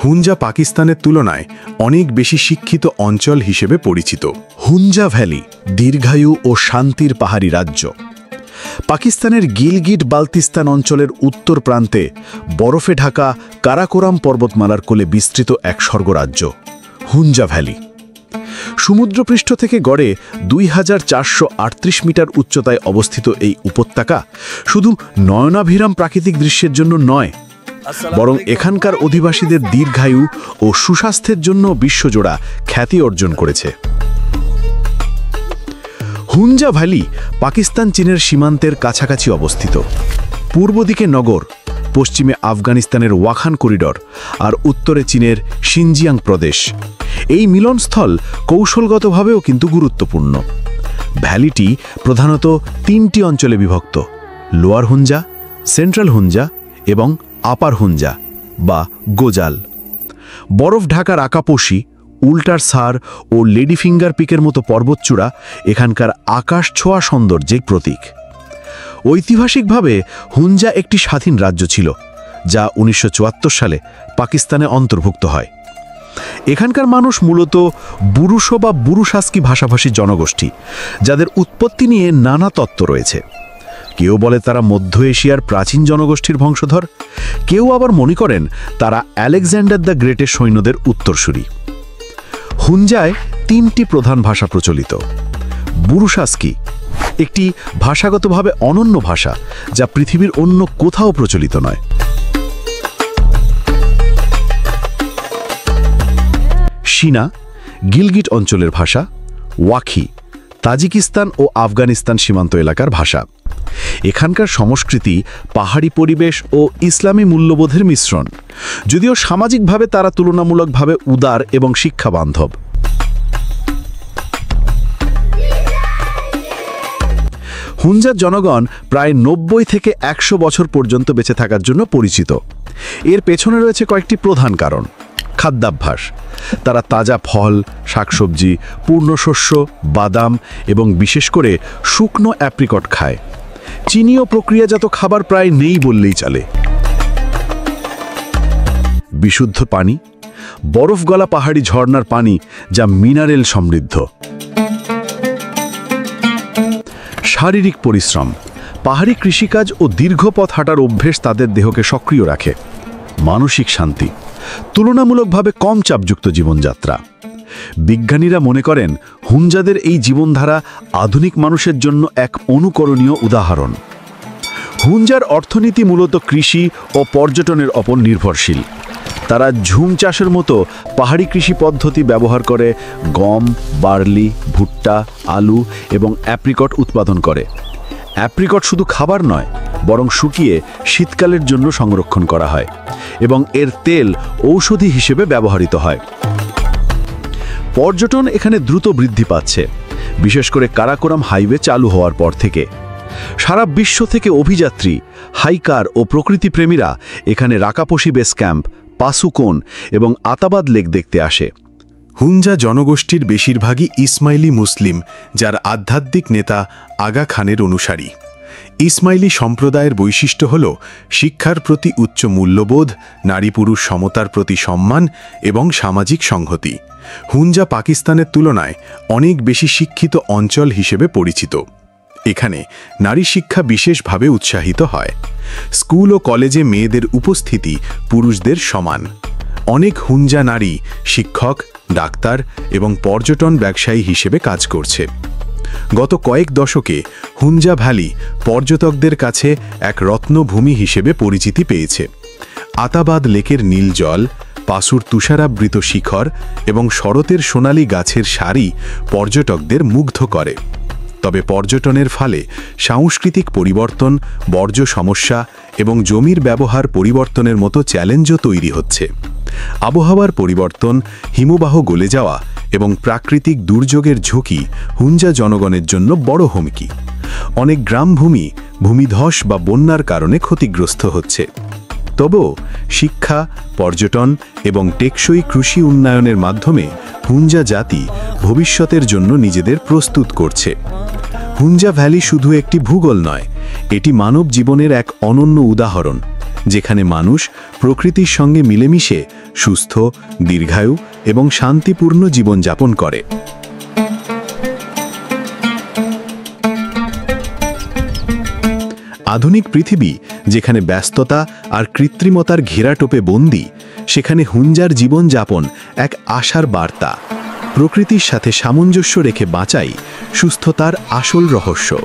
হুঞ্জা পাকিস্তানের তুলনায় অনেক বেশি শিক্ষিত অঞ্চল হিসেবে পরিচিত। হুঞ্জা ভ্যালি দীর্ঘায়ু ও শান্তির পাহাড়ি রাজ্য। পাকিস্তানের গিলগিট বালতিস্তান অঞ্চলের উত্তর প্রান্তে বরফে ঢাকা কারাকোরাম পর্বতমালার কোলে বিস্তৃত এক স্বর্গরাজ্য হুঞ্জা ভ্যালি। সমুদ্রপৃষ্ঠ থেকে গড়ে ২৪৩৮ মিটার উচ্চতায় অবস্থিত এই উপত্যকা শুধু নয়নাভিরাম প্রাকৃতিক দৃশ্যের জন্য নয়, বরং এখানকার অধিবাসীদের দীর্ঘায়ু ও সুস্বাস্থ্যের জন্য বিশ্বজোড়া খ্যাতি অর্জন করেছে। হুঞ্জা ভ্যালি পাকিস্তান চীনের সীমান্তের কাছাকাছি অবস্থিত। পূর্ব দিকে নগর, পশ্চিমে আফগানিস্তানের ওয়াখান করিডর আর উত্তরে চীনের শিনজিয়াং প্রদেশ। এই মিলনস্থল কৌশলগতভাবেও কিন্তু গুরুত্বপূর্ণ। ভ্যালিটি প্রধানত ৩টি অঞ্চলে বিভক্ত: লোয়ার হুঞ্জা, সেন্ট্রাল হুঞ্জা এবং আপার হুঞ্জা বা গোজাল। বরফ ঢাকা রাকাপোশি, উল্টার সার ও লেডি ফিঙ্গার পিকের মতো পর্বতচূড়া এখানকার আকাশ ছোঁয়া সৌন্দর্যের প্রতীক। ঐতিহাসিকভাবে হুঞ্জা একটি স্বাধীন রাজ্য ছিল, যা ১৯৭৪ সালে পাকিস্তানে অন্তর্ভুক্ত হয়। এখানকার মানুষ মূলত বুরুশো বা বুরুশাস্কি ভাষাভাষী জনগোষ্ঠী, যাদের উৎপত্তি নিয়ে নানা তত্ত্ব রয়েছে। কেউ বলে তারা মধ্য এশিয়ার প্রাচীন জনগোষ্ঠীর বংশধর, কেউ আবার মনে করেন তারা আলেকজান্ডার দ্য গ্রেটের সৈন্যদের উত্তরসূরি। হুঞ্জায় ৩টি প্রধান ভাষা প্রচলিত। বুরুশাস্কি একটি ভাষাগতভাবে অনন্য ভাষা, যা পৃথিবীর অন্য কোথাও প্রচলিত নয়। সিনা গিলগিট অঞ্চলের ভাষা। ওয়াখি তাজিকিস্তান ও আফগানিস্তান সীমান্ত এলাকার ভাষা। এখানকার সংস্কৃতি পাহাড়ি পরিবেশ ও ইসলামী মূল্যবোধের মিশ্রণ, যদিও সামাজিকভাবে তারা তুলনামূলকভাবে উদার এবং শিক্ষাবান্ধব। হুঞ্জার জনগণ প্রায় ৯০ থেকে ১০০ বছর পর্যন্ত বেঁচে থাকার জন্য পরিচিত। এর পেছনে রয়েছে কয়েকটি প্রধান কারণ। খাদ্যাভ্যাস: তারা তাজা ফল, শাকসবজি, পূর্ণশস্য, বাদাম এবং বিশেষ করে শুকনো অ্যাপ্রিকট খায়। চিনি ও প্রক্রিয়াজাত খাবার প্রায় নেই বললেই চলে। বিশুদ্ধ পানি: বরফ গলা পাহাড়ি ঝর্ণার পানি, যা মিনারেল সমৃদ্ধ। শারীরিক পরিশ্রম: পাহাড়ি কৃষিকাজ ও দীর্ঘ পথ হাঁটার অভ্যেস তাদের দেহকে সক্রিয় রাখে। মানসিক শান্তি: তুলনামূলকভাবে কম চাপযুক্ত জীবনযাত্রা। বিজ্ঞানীরা মনে করেন হুঞ্জাদের এই জীবনধারা আধুনিক মানুষের জন্য এক অনুকরণীয় উদাহরণ। হুঞ্জার অর্থনীতি মূলত কৃষি ও পর্যটনের ওপর নির্ভরশীল। তারা ঝুম চাষের মতো পাহাড়ি কৃষি পদ্ধতি ব্যবহার করে গম, বার্লি, ভুট্টা, আলু এবং অ্যাপ্রিকট উৎপাদন করে। অ্যাপ্রিকট শুধু খাবার নয়, বরং শুকিয়ে শীতকালের জন্য সংরক্ষণ করা হয় এবং এর তেল ঔষধি হিসেবে ব্যবহৃত হয়। পর্যটন এখানে দ্রুত বৃদ্ধি পাচ্ছে, বিশেষ করে কারাকোরাম হাইওয়ে চালু হওয়ার পর থেকে। সারা বিশ্ব থেকে অভিযাত্রী, হাইকার ও প্রকৃতিপ্রেমীরা এখানে রাকাপোশি বেস ক্যাম্প, পাসুকোন এবং আতাবাদ লেক দেখতে আসে। হুঞ্জা জনগোষ্ঠীর বেশিরভাগই ইসমাইলি মুসলিম, যার আধ্যাত্মিক নেতা আগা খানের অনুসারী। ইসমাইলি সম্প্রদায়ের বৈশিষ্ট্য হল শিক্ষার প্রতি উচ্চ মূল্যবোধ, নারী পুরুষ সমতার প্রতি সম্মান এবং সামাজিক সংহতি। হুঞ্জা পাকিস্তানের তুলনায় অনেক বেশি শিক্ষিত অঞ্চল হিসেবে পরিচিত। এখানে নারী শিক্ষা বিশেষভাবে উৎসাহিত হয়। স্কুল ও কলেজে মেয়েদের উপস্থিতি পুরুষদের সমান। অনেক হুঞ্জা নারী শিক্ষক, ডাক্তার এবং পর্যটন ব্যবসায়ী হিসেবে কাজ করছে। গত কয়েক দশকে হুঞ্জা ভ্যালি পর্যটকদের কাছে এক রত্নভূমি হিসেবে পরিচিতি পেয়েছে। আতাবাদ লেকের নীল জল, পাসুর তুষারাবৃত শিখর এবং শরতের সোনালী গাছের সারি পর্যটকদের মুগ্ধ করে। তবে পর্যটনের ফলে সাংস্কৃতিক পরিবর্তন, বর্জ্য সমস্যা এবং জমির ব্যবহার পরিবর্তনের মতো চ্যালেঞ্জও তৈরি হচ্ছে। আবহাওয়ার পরিবর্তন, হিমবাহ গলে যাওয়া এবং প্রাকৃতিক দুর্যোগের ঝুঁকি হুঞ্জা জনগণের জন্য বড় হুমকি। অনেক গ্রামভূমি ভূমিধস বা বন্যার কারণে ক্ষতিগ্রস্ত হচ্ছে। তবুও শিক্ষা, পর্যটন এবং টেকসই কৃষি উন্নয়নের মাধ্যমে হুঞ্জা জাতি ভবিষ্যতের জন্য নিজেদের প্রস্তুত করছে। হুঞ্জা ভ্যালি শুধু একটি ভূগোল নয়, এটি মানব জীবনের এক অনন্য উদাহরণ, যেখানে মানুষ প্রকৃতির সঙ্গে মিলেমিশে সুস্থ, দীর্ঘায়ু এবং শান্তিপূর্ণ জীবনযাপন করে। আধুনিক পৃথিবী যেখানে ব্যস্ততা আর কৃত্রিমতার ঘেরাটোপে বন্দী, সেখানে হুঞ্জার জীবনযাপন এক আশার বার্তা। প্রকৃতির সাথে সামঞ্জস্য রেখে বাঁচাই সুস্থতার আসল রহস্য।